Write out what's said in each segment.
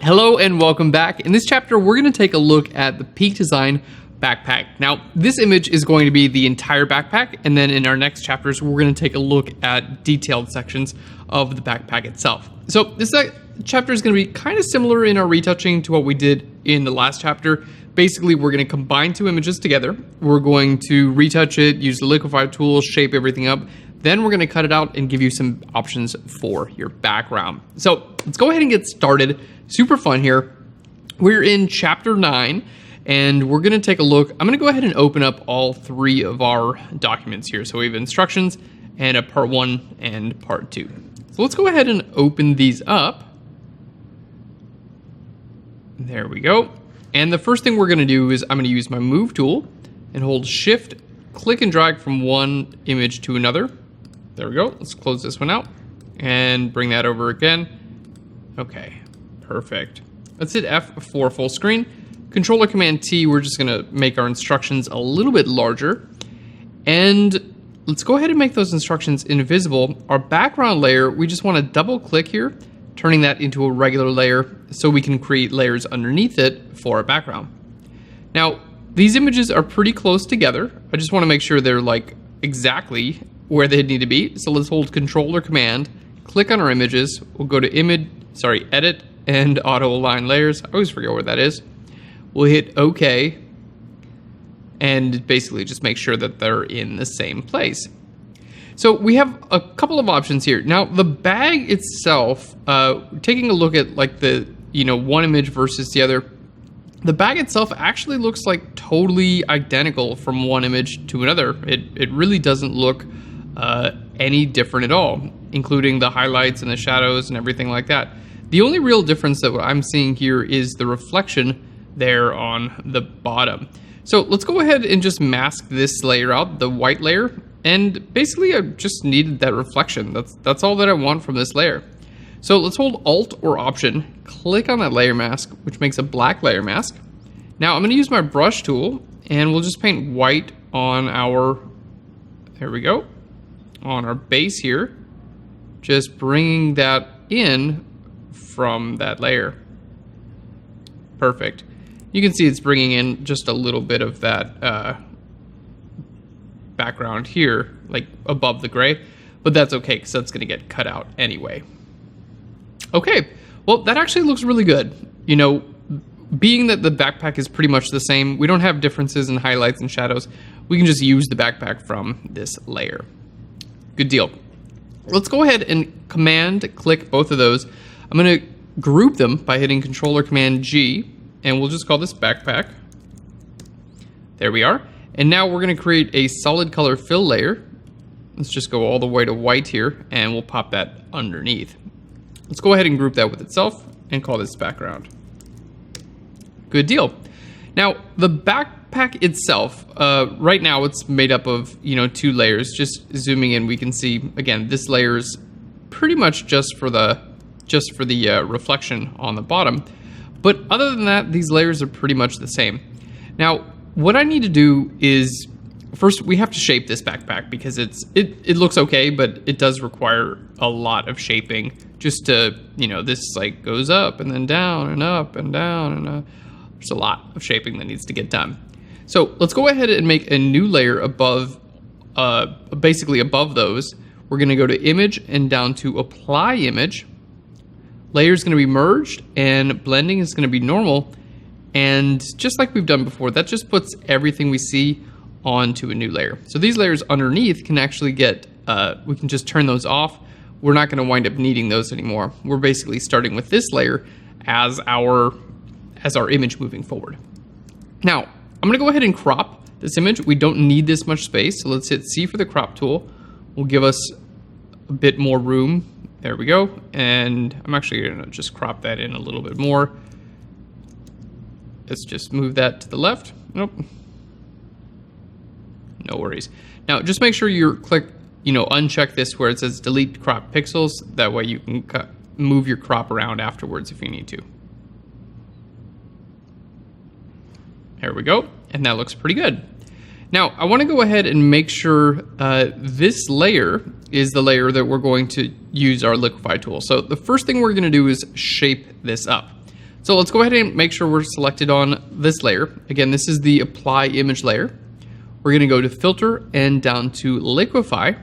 Hello and welcome back. In this chapter, we're going to take a look at the Peak Design backpack. Now, this image is going to be the entire backpack, and then in our next chapters, we're going to take a look at detailed sections of the backpack itself. So this chapter is going to be kind of similar in our retouching to what we did in the last chapter. Basically, we're going to combine two images together. We're going to retouch it, use the liquify tool, shape everything up. Then we're going to cut it out and give you some options for your background. So let's go ahead and get started. Super fun here. We're in chapter 9 and we're going to take a look. I'm going to go ahead and open up all three of our documents here. So we have instructions and a part 1 and part 2. So let's go ahead and open these up. There we go. And the first thing we're going to do is I'm going to use my move tool and hold shift, click and drag from one image to another. There we go. Let's close this one out and bring that over again. Okay, perfect. Let's hit F for full screen. Controller Command T, we're just gonna make our instructions a little bit larger. And let's go ahead and make those instructions invisible. Our background layer, we just wanna double click here, turning that into a regular layer so we can create layers underneath it for our background. Now, these images are pretty close together. I just wanna make sure they're like exactly where they need to be. So let's hold Control or Command, click on our images. We'll go to Edit and Auto Align Layers. I always forget where that is. We'll hit OK and basically just make sure that they're in the same place. So we have a couple of options here. Now the bag itself, taking a look at like the one image versus the other, the bag itself actually looks like totally identical from one image to another. It really doesn't look any different at all, including the highlights and the shadows and everything like that. The only real difference that I'm seeing here is the reflection there on the bottom. So let's go ahead and just mask this layer out, the white layer, and basically I just needed that reflection. That's all that I want from this layer. So let's hold Alt or Option, click on that layer mask, which makes a black layer mask. Now I'm going to use my brush tool and we'll just paint white on our, there we go, on our base here, just bringing that in from that layer. Perfect. You can see it's bringing in just a little bit of that background here, like above the gray, but that's okay because that's going to get cut out anyway. Okay, well that actually looks really good. Being that the backpack is pretty much the same, we don't have differences in highlights and shadows, we can just use the backpack from this layer. Good deal. Let's go ahead and Command click both of those. I'm going to group them by hitting Control or Command G, and we'll just call this backpack. There we are. And now we're going to create a solid color fill layer. Let's just go all the way to white here, and we'll pop that underneath. Let's go ahead and group that with itself and call this background. Good deal. Now, the backpack itself, right now it's made up of, two layers. Just zooming in, we can see, again, this layer is pretty much just for the reflection on the bottom. But other than that, these layers are pretty much the same. Now, what I need to do is, first we have to shape this backpack because it looks okay, but it does require a lot of shaping just to, this like goes up and then down and up and down and there's a lot of shaping that needs to get done. So let's go ahead and make a new layer above, basically above those. We're going to go to Image and down to Apply Image. Layer is going to be merged and blending is going to be normal. And just like we've done before, that just puts everything we see onto a new layer. So these layers underneath can actually get, we can just turn those off. We're not going to wind up needing those anymore. We're basically starting with this layer as our image moving forward. Now, I'm going to go ahead and crop this image. We don't need this much space, so let's hit C for the crop tool. Will give us a bit more room. There we go. And I'm actually going to just crop that in a little bit more. Let's just move that to the left. Nope. No worries. Now, just make sure you uncheck this where it says delete crop pixels. That way you can move your crop around afterwards if you need to. There we go. And that looks pretty good. Now, I want to go ahead and make sure this layer is the layer that we're going to use our liquify tool. So the first thing we're going to do is shape this up. So let's go ahead and make sure we're selected on this layer. Again, this is the apply image layer. We're going to go to filter and down to liquify.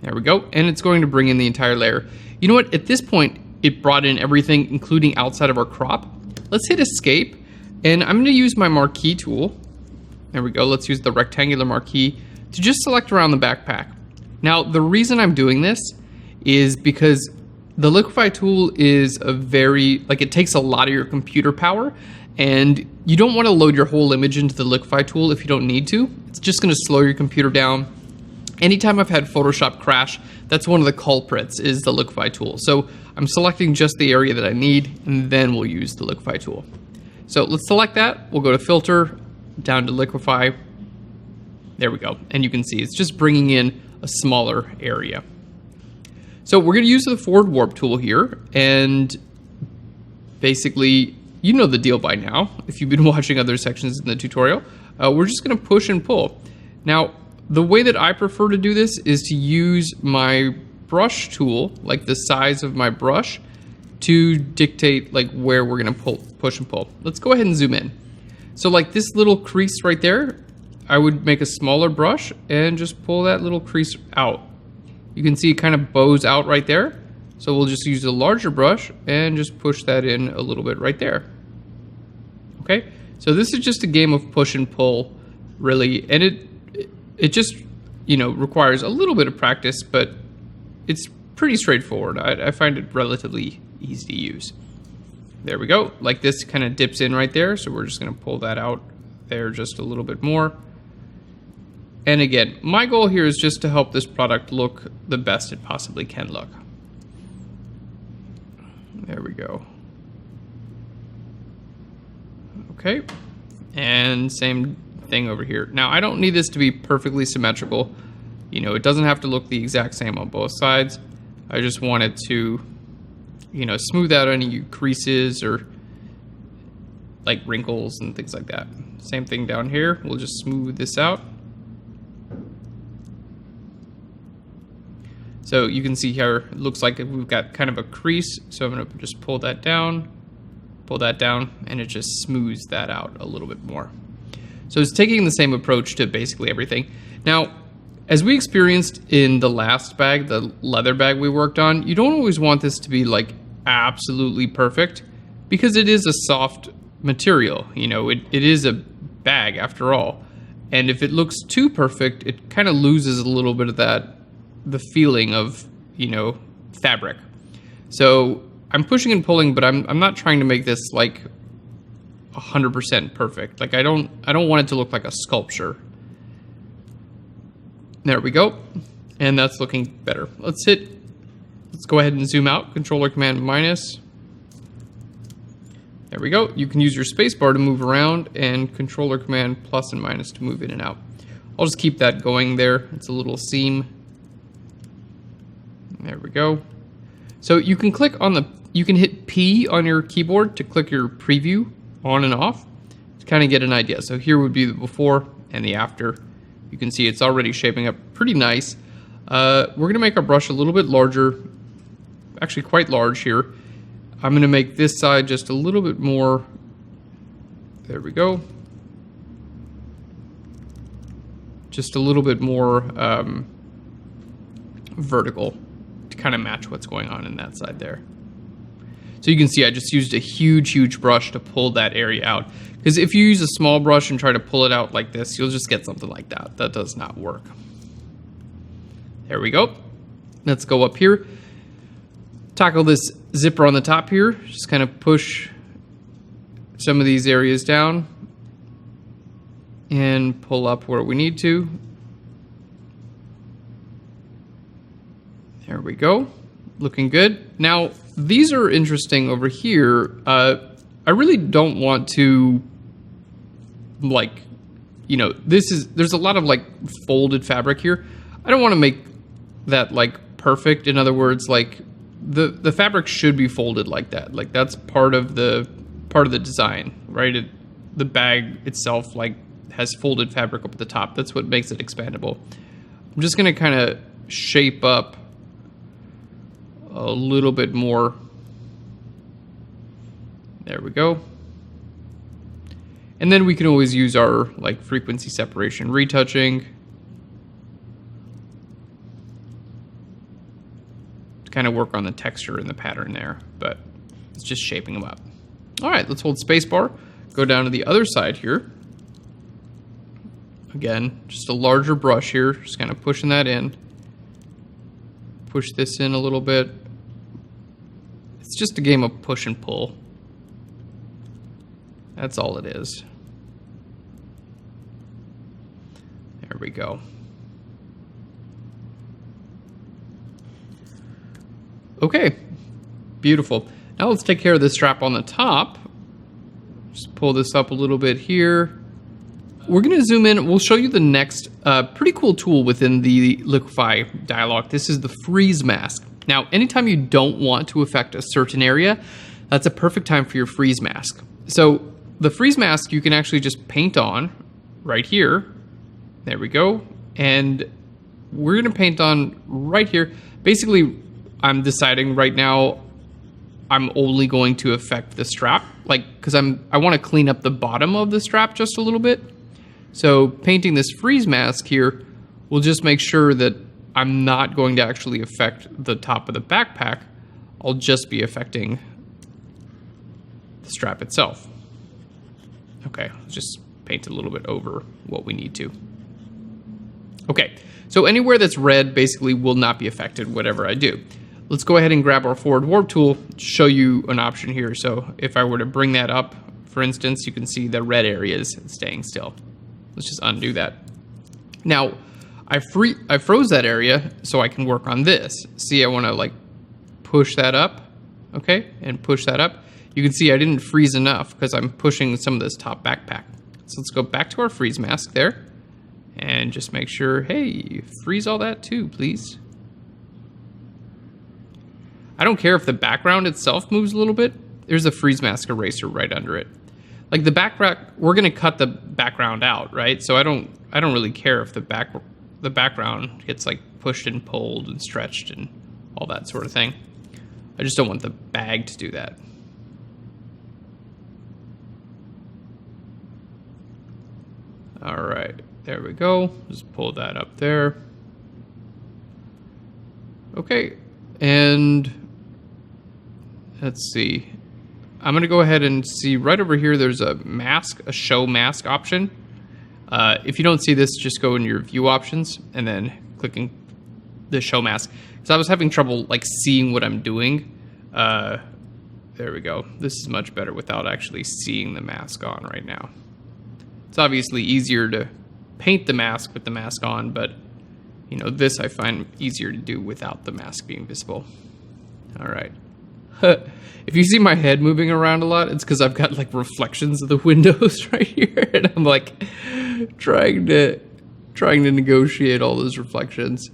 There we go. And it's going to bring in the entire layer. You know what? At this point, it brought in everything, including outside of our crop. Let's hit escape. And I'm going to use my marquee tool. There we go. Let's use the rectangular marquee to just select around the backpack. Now, the reason I'm doing this is because the liquify tool is it takes a lot of your computer power, and you don't want to load your whole image into the liquify tool if you don't need to. It's just going to slow your computer down. Anytime I've had Photoshop crash, that's one of the culprits, is the liquify tool. So I'm selecting just the area that I need, and then we'll use the liquify tool. So let's select that. We'll go to filter, down to liquify. There we go. And you can see it's just bringing in a smaller area. So we're going to use the forward warp tool here, and basically, you know the deal by now if you've been watching other sections in the tutorial. We're just going to push and pull. Now, the way that I prefer to do this is to use my brush tool, like the size of my brush, to dictate like where we're going to push and pull. Let's go ahead and zoom in. So like this little crease right there, I would make a smaller brush and just pull that little crease out. You can see it kind of bows out right there. So we'll just use a larger brush and just push that in a little bit right there. Okay, so this is just a game of push and pull, really, and it just, you know, requires a little bit of practice, but it's pretty straightforward. I find it relatively easy to use. There we go. Like this kind of dips in right there, so we're just going to pull that out there just a little bit more. And again, my goal here is just to help this product look the best it possibly can look. There we go. Okay, and same thing over here. Now, I don't need this to be perfectly symmetrical. You know, it doesn't have to look the exact same on both sides. I just want it to, you know, smooth out any creases or like wrinkles and things like that. Same thing down here. We'll just smooth this out. So you can see here, it looks like we've got kind of a crease. So I'm going to just pull that down, and it just smooths that out a little bit more. So it's taking the same approach to basically everything. Now, as we experienced in the last bag, the leather bag we worked on, you don't always want this to be like absolutely perfect because it is a soft material. You know, it is a bag after all. And if it looks too perfect, it kind of loses a little bit of the feeling of, you know, fabric. So I'm pushing and pulling, but I'm not trying to make this like 100% perfect. Like I don't want it to look like a sculpture. There we go. And that's looking better. Let's go ahead and zoom out. Controller Command minus. There we go. You can use your space bar to move around and Controller Command plus and minus to move in and out. I'll just keep that going there. It's a little seam. There we go. So you can you can hit P on your keyboard to click your preview on and off to kind of get an idea. So here would be the before and the after. You can see it's already shaping up pretty nice. We're going to make our brush a little bit larger, actually quite large here. I'm going to make this side just a little bit more. There we go. Just a little bit more vertical to kind of match what's going on in that side there. So you can see I just used a huge brush to pull that area out. Because if you use a small brush and try to pull it out like this, you'll just get something like that. That does not work. There we go. Let's go up here. Tackle this zipper on the top here. Just kind of push some of these areas down and pull up where we need to. There we go. Looking good. Now, these are interesting over here. I really don't want to, like, you know, there's a lot of like folded fabric here. I don't want to make that like perfect. In other words, like the fabric should be folded like that. Like that's part of the design, right? The bag itself like has folded fabric up at the top. That's what makes it expandable. I'm just going to kind of shape up a little bit more There we go. And then we can always use our like frequency separation retouching to kind of work on the texture and the pattern there, but it's just shaping them up. All right, let's hold spacebar, go down to the other side here. Again, just a larger brush here, just kind of pushing that in. Push this in a little bit. It's just a game of push and pull. That's all it is. There we go. Okay, beautiful. Now let's take care of the strap on the top. Just pull this up a little bit here. We're going to zoom in. We'll show you the next pretty cool tool within the Liquify dialog. This is the freeze mask. Now, anytime you don't want to affect a certain area, that's a perfect time for your freeze mask. So the freeze mask you can actually just paint on right here. There we go. And we're going to paint on right here. Basically, I'm deciding right now I'm only going to affect the strap, like, because I want to clean up the bottom of the strap just a little bit. So painting this freeze mask here will just make sure that I'm not going to actually affect the top of the backpack. I'll just be affecting the strap itself. Okay, let's just paint a little bit over what we need to. Okay, so anywhere that's red basically will not be affected, whatever I do. Let's go ahead and grab our forward warp tool, show you an option here. So if I were to bring that up, for instance, you can see the red area is staying still. Let's just undo that. Now, I froze that area so I can work on this. See, I want to like push that up, okay, and push that up. You can see I didn't freeze enough because I'm pushing some of this top backpack. So let's go back to our freeze mask there and just make sure, hey, freeze all that too, please. I don't care if the background itself moves a little bit. There's a freeze mask eraser right under it. Like the background, we're gonna cut the background out, right? So I don't really care if the background gets like pushed and pulled and stretched and all that sort of thing. I just don't want the bag to do that. All right, there we go. Just pull that up there. Okay, and let's see. I'm gonna go ahead and see right over here, there's a mask, a show mask option. If you don't see this, just go in your view options and then clicking the show mask. Because I was having trouble like seeing what I'm doing. There we go. This is much better without actually seeing the mask on right now. It's obviously easier to paint the mask with the mask on, but you know, this I find easier to do without the mask being visible. All right. If you see my head moving around a lot, it's because I've got like reflections of the windows right here, and I'm like trying to negotiate all those reflections.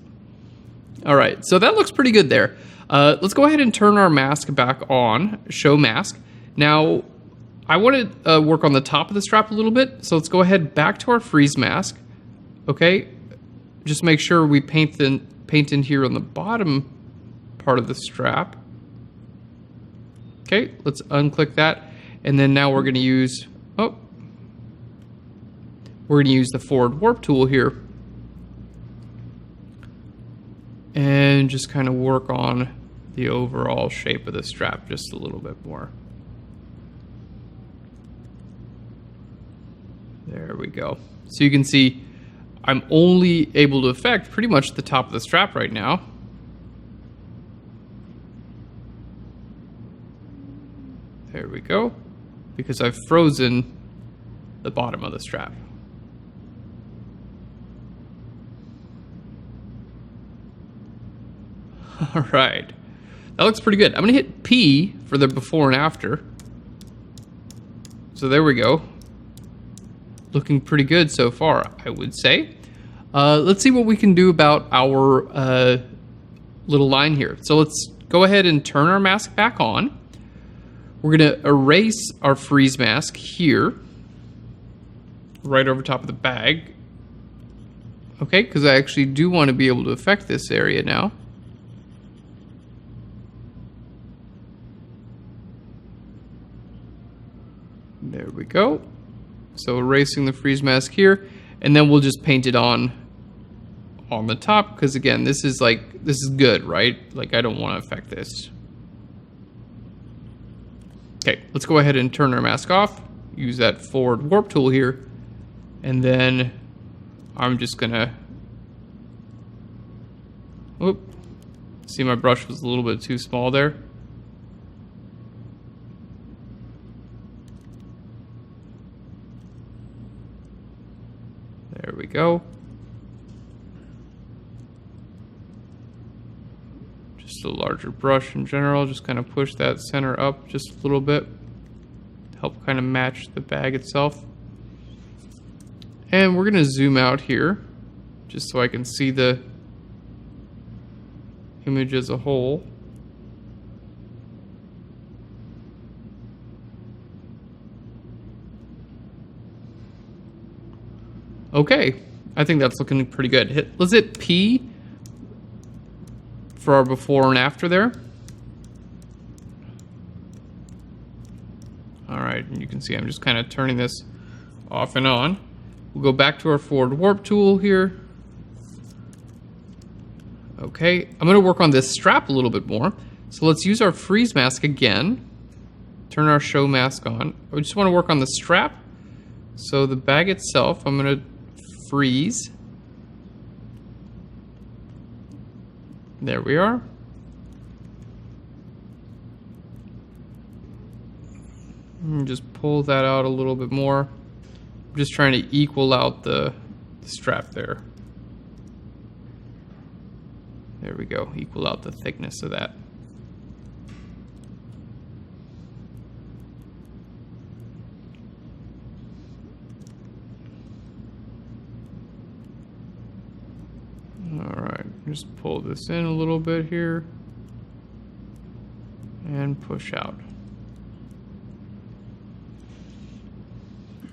All right, so that looks pretty good there. Let's go ahead and turn our mask back on, show mask. Now, I want to work on the top of the strap a little bit, so let's go ahead back to our freeze mask. Okay, just make sure we paint in here on the bottom part of the strap. Okay, let's unclick that, and then now we're going to use the forward warp tool here and just kind of work on the overall shape of the strap just a little bit more. There we go. So you can see I'm only able to affect pretty much the top of the strap right now. There we go, because I've frozen the bottom of the strap. All right, that looks pretty good. I'm gonna hit P for the before and after. So there we go. Looking pretty good so far, I would say. Let's see what we can do about our little line here. So let's go ahead and turn our mask back on. We're going to erase our freeze mask here, right over top of the bag. Okay, because I actually do want to be able to affect this area now. we go. So erasing the freeze mask here, and then we'll just paint it on the top, because again, this is good, right? Like, I don't want to affect this. Okay, let's go ahead and turn our mask off. Use that forward warp tool here, and then I'm just gonna, whoop, see, my brush was a little bit too small there. There we go. Just a larger brush in general, just kind of push that center up just a little bit to help kind of match the bag itself. And we're going to zoom out here just so I can see the image as a whole. Okay, I think that's looking pretty good. Let's hit P for our before and after there. All right, and you can see I'm just kind of turning this off and on. We'll go back to our forward warp tool here. Okay, I'm gonna work on this strap a little bit more. So let's use our freeze mask again. Turn our show mask on. I just wanna work on the strap. So the bag itself, I'm gonna freeze. There we are. And just pull that out a little bit more. I'm just trying to equal out the strap there. There we go, equal out the thickness of that. Alright, just pull this in a little bit here and push out.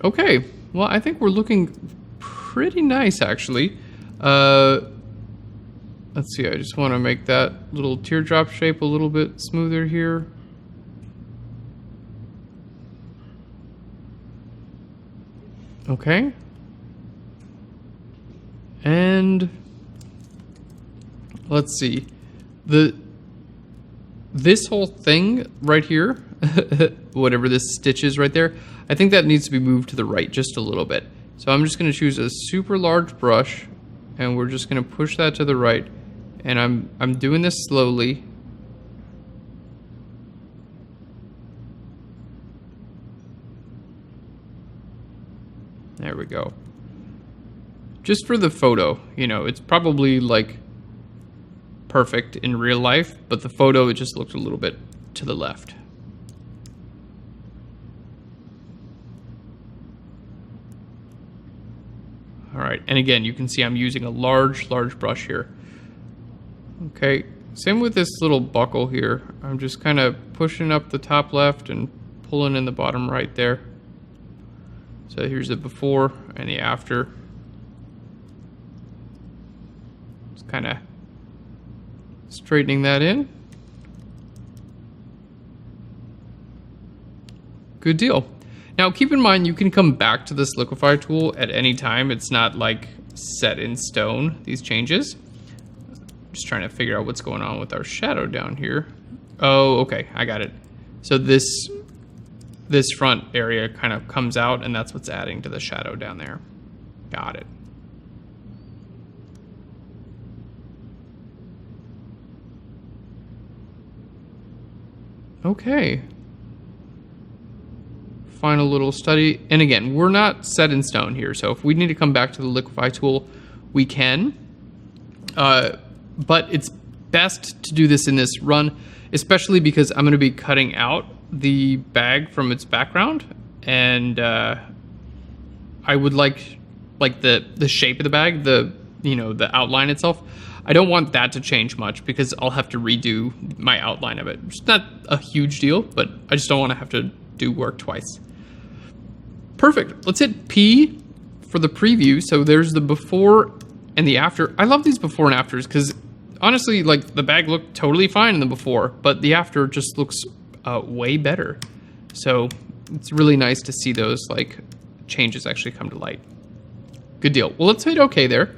Okay, well, I think we're looking pretty nice actually. Let's see, I just want to make that little teardrop shape a little bit smoother here. Okay. And let's see. This whole thing right here, whatever this stitch is right there, I think that needs to be moved to the right just a little bit. So I'm just going to choose a super large brush, and we're just going to push that to the right. And I'm doing this slowly. There we go. Just for the photo, you know, it's probably like perfect in real life, but the photo, it just looked a little bit to the left. All right, and again, you can see I'm using a large brush here. Okay, same with this little buckle here. I'm just kind of pushing up the top left and pulling in the bottom right there. So here's the before and the after. Just kind of straightening that in. Good deal. Now keep in mind, you can come back to this liquify tool at any time. It's not like set in stone, these changes. Just trying to figure out what's going on with our shadow down here. Oh, okay, I got it. So this front area kind of comes out, and that's what's adding to the shadow down there. Got it. Okay. Final little study. And again, we're not set in stone here, so if we need to come back to the liquify tool, we can. But it's best to do this in this run, especially because I'm going to be cutting out the bag from its background, and I would like the shape of the bag, the outline itself. I don't want that to change much because I'll have to redo my outline of it. It's not a huge deal, but I just don't want to have to do work twice. Perfect. Let's hit P for the preview. So there's the before and the after. I love these before and afters because honestly, like, the bag looked totally fine in the before, but the after just looks way better. So it's really nice to see those like changes actually come to light. Good deal. Well, let's hit OK there.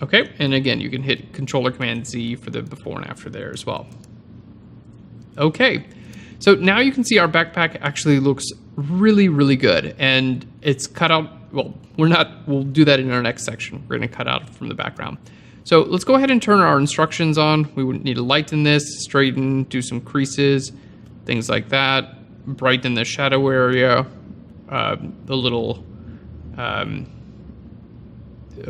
Okay, and again, you can hit Controller Command Z for the before and after there as well. Okay, so now you can see our backpack actually looks really, really good, and it's cut out. Well, we'll do that in our next section. We're gonna cut out from the background. So let's go ahead and turn our instructions on. We would need to lighten this, straighten, do some creases, things like that, brighten the shadow area, the little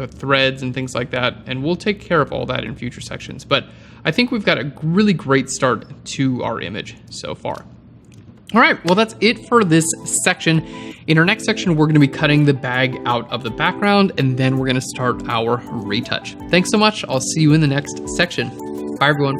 threads and things like that, and we'll take care of all that in future sections. But I think we've got a really great start to our image so far. All right, well, that's it for this section. In our next section, we're going to be cutting the bag out of the background, and then we're going to start our retouch. Thanks so much. I'll see you in the next section. Bye, everyone.